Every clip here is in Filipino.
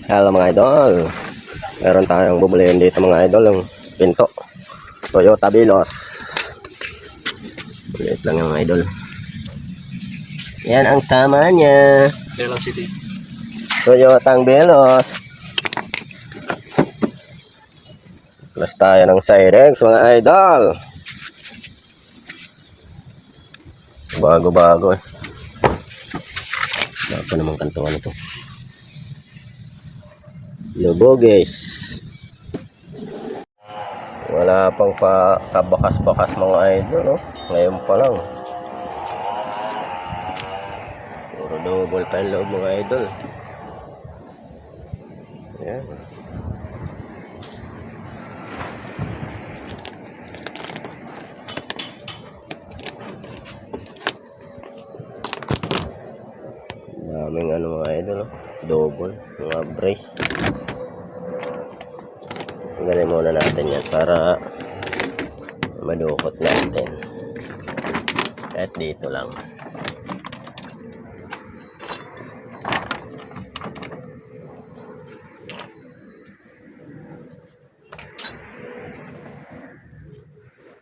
Hello mga idol. Meron tayong bubulihin dito mga idol. Yung pinto. Toyota Vios. Bulit lang yung idol. Yan ang tama niya. Velocity. Toyota Vios. Plus tayo ng Cyrex mga idol. Bago-bago eh. Bago naman kantuan ito. Luboges. Wala pang kabakas-bakas mga idol, no? Ngayon pa lang. Puro double pa yung loob mga idol. Ayan. Daming ano mga idol, no? Double, mga brace. Galing muna natin yan para madukot natin. At dito lang.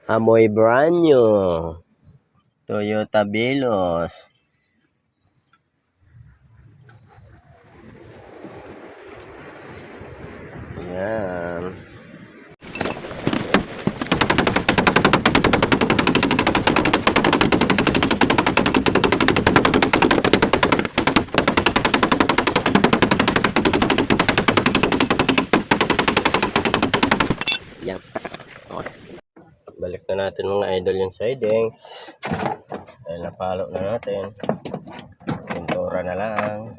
Amoy brand new. Toyota Vios. Yan. Yan. Okay. Balik na natin mga idol yung sidings. Dahil napalo na natin. Pintura na lang.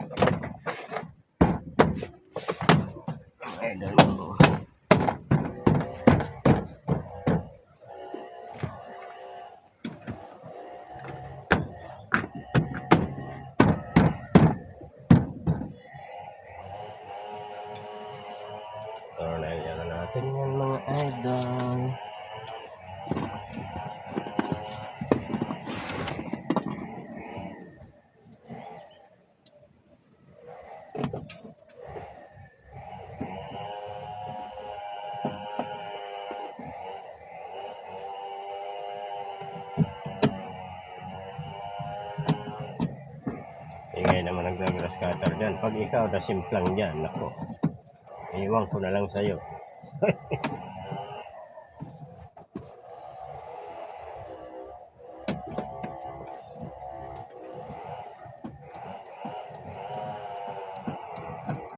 Idol mo. Yan na natin yan mga idol. Ingay naman nag-grass cutter dyan. Pag ikaw na simplang dyan, ako, iwan ko na lang sa'yo.